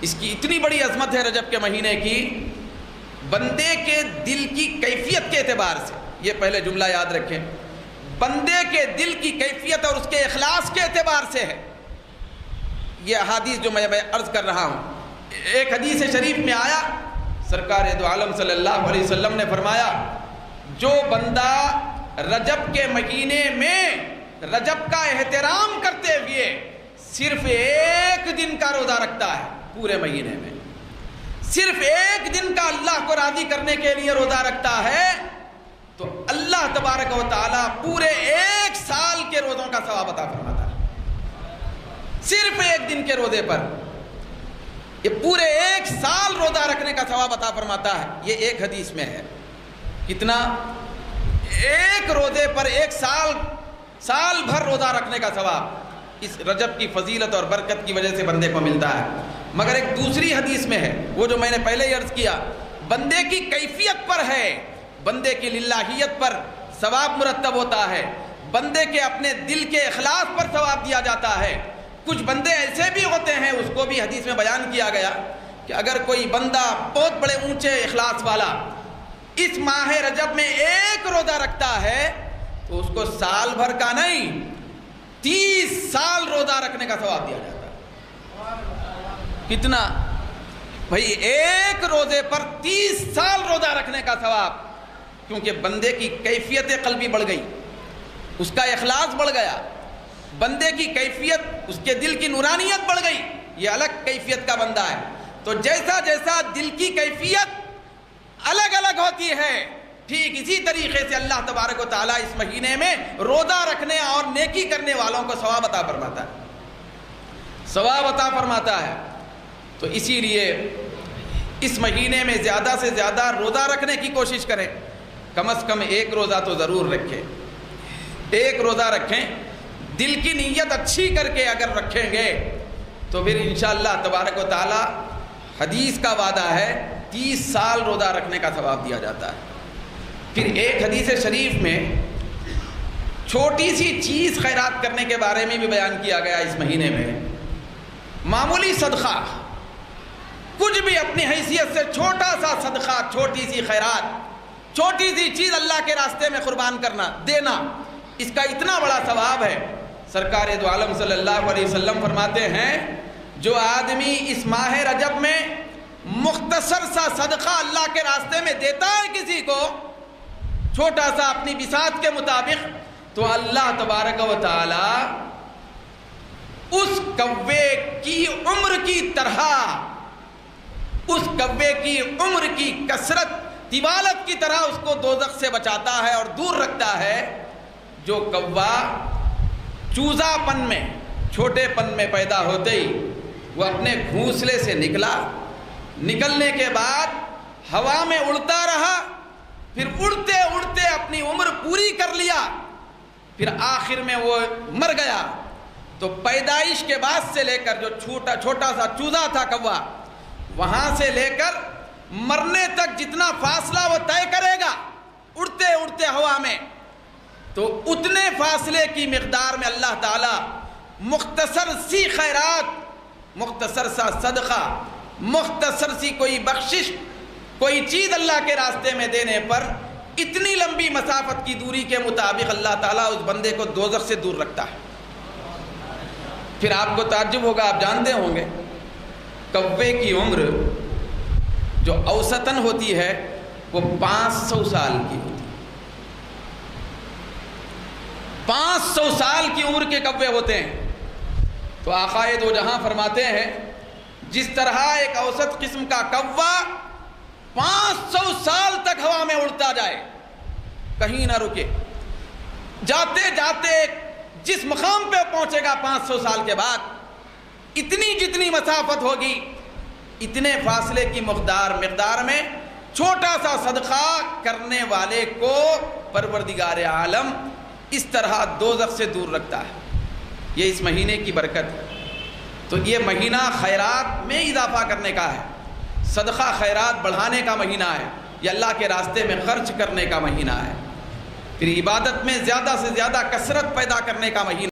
اس کی اتنی بڑی عظمت ہے رجب کے مہینے کی، بندے کے دل کی کیفیت کے اعتبار سے، یہ پہلے جملہ یاد رکھیں، بندے کے دل کی کیفیت اور اس کے اخلاص کے اعتبار سے ہے یہ احادیث جو میں عرض کر رہا ہوں۔ ایک حدیث شریف میں آیا، سرکار دو عالم صلی اللہ علیہ وسلم نے فرمایا، جو بندہ رجب کے مہینے میں رجب کا احترام کرتے ہوئے صرف ایک دن کا روزہ رکھتا ہے، پورے مہینے میں صرف ایک دن کا اللہ کو راضی کرنے کے لیے روزہ رکھتا ہے، تو اللہ تبارک و تعالیٰ پورے ایک سال کے روزوں کا ثواب عطا فرماتا ہے۔ صرف ایک دن کے روزے پر یہ پورے ایک سال روزہ رکھنے کا ثواب عطا فرماتا ہے۔ یہ ایک حدیث میں ہے، کتنا؟ ایک روزے پر ایک سال بھر روزہ رکھنے کا ثواب اس رجب کی فضیلت اور برکت کی وجہ سے بندے کو ملتا ہے۔ مگر ایک دوسری حدیث میں ہے، وہ جو میں نے پہلے ہی عرض کیا، بندے کی کیفیت پر ہے، بندے کی للہیت پر ثواب مرتب ہوتا ہے، بندے کے اپنے دل کے اخلاص پر ثواب دیا جاتا ہے۔ کچھ بندے ایسے بھی ہوتے ہیں، اس کو بھی حدیث میں بیان کیا گیا کہ اگر کوئی بندہ بہت بڑے اونچے اخلاص والا اس ماہ رجب میں ایک روزہ رکھتا ہے تو اس کو سال بھر کا نہیں 30 سال روزہ رکھنے کا ثواب دیا جاتا ہے۔ کتنا بھائی؟ ایک روزے پر 30 سال روزہ رکھنے کا ثواب، کیونکہ بندے کی کیفیت قلبی بڑھ گئی، اس کا اخلاص بڑھ گیا، بندے کی کیفیت، اس کے دل کی نورانیت بڑھ گئی، یہ الگ کیفیت کا بندہ ہے۔ تو جیسا جیسا دل کی کیفیت الگ الگ ہوتی ہے، ٹھیک اسی طریقے سے اللہ تبارک و تعالیٰ اس مہینے میں روزہ رکھنے اور نیکی کرنے والوں کو ثواب عطا فرماتا ہے، ثواب عطا فرماتا ہے۔ تو اسی لیے اس مہینے میں زیادہ سے زیادہ روزہ رکھنے کی کوشش کریں، کم از کم ایک روزہ تو ضرور رکھیں، ایک روزہ رکھیں، دل کی نیت اچھی کر کے اگر رکھیں گے تو پھر انشاءاللہ تبارک و تعالیٰ حدیث کا وعدہ ہے 30 سال روزہ رکھنے کا ثواب دیا جاتا ہے۔ پھر ایک حدیث شریف میں چھوٹی سی چیز خیرات کرنے کے بارے میں بھی بیان کیا گیا اس مہینے میں، معمولی صدقہ، کچھ بھی اپنی حیثیت سے چھوٹا سا صدقہ، چھوٹی سی خیرات، چھوٹی سی چیز اللہ کے راستے میں قربان کرنا، دینا، اس کا اتنا بڑا ثواب ہے۔ سرکار دو عالم صلی اللہ علیہ وسلم فرماتے ہیں، جو آدمی اس ماہ رجب میں مختصر سا صدقہ اللہ کے راستے میں دیتا ہے کسی کو، چھوٹا سا اپنی بساط کے مطابق، تو اللہ تبارک و تعالی اس کوے کی عمر کی طرح، اس کوے کی عمر کی کثرت طوالت کی طرح اس کو دوزخ سے بچاتا ہے اور دور رکھتا ہے۔ جو کوا چوزا پن میں، چھوٹے پن میں پیدا ہوتے ہی وہ اپنے گھونسلے سے نکلا، نکلنے کے بعد ہوا میں اڑتا رہا، پھر اڑتے اڑتے اپنی عمر پوری کر لیا، پھر آخر میں وہ مر گیا۔ تو پیدائش کے بعد سے لے کر جو چھوٹا سا چوزا تھا کوا، وہاں سے لے کر مرنے تک جتنا فاصلہ وہ طے کرے گا اڑتے اڑتے ہوا میں، تو اتنے فاصلے کی مقدار میں اللہ تعالیٰ مختصر سی خیرات، مختصر سا صدقہ، مختصر سی کوئی بخشش، کوئی چیز اللہ کے راستے میں دینے پر اتنی لمبی مسافت کی دوری کے مطابق اللہ تعالیٰ اس بندے کو دوزخ سے دور رکھتا ہے۔ پھر آپ کو تعجب ہوگا، آپ جانتے ہوں گے کوے کی عمر جو اوسطاً ہوتی ہے وہ 500 سال کی ہوتی ہے۔ 500 سال کی عمر کے کوے ہوتے ہیں۔ تو آقا دو جہاں فرماتے ہیں، جس طرح ایک اوسط قسم کا کوا 500 سال تک ہوا میں اڑتا جائے، کہیں نہ رکے، جاتے جاتے جس مقام پہ پہنچے گا 500 سال کے بعد، اتنی جتنی مسافت ہوگی اتنے فاصلے کی مقدار میں چھوٹا سا صدقہ کرنے والے کو پروردگار عالم اس طرح دوزخ سے دور رکھتا ہے۔ یہ اس مہینے کی برکت ہے۔ تو یہ مہینہ خیرات میں اضافہ کرنے کا ہے، صدقہ خیرات بڑھانے کا مہینہ ہے، یہ اللہ کے راستے میں خرچ کرنے کا مہینہ ہے، پھر عبادت میں زیادہ سے زیادہ کثرت پیدا کرنے کا مہینہ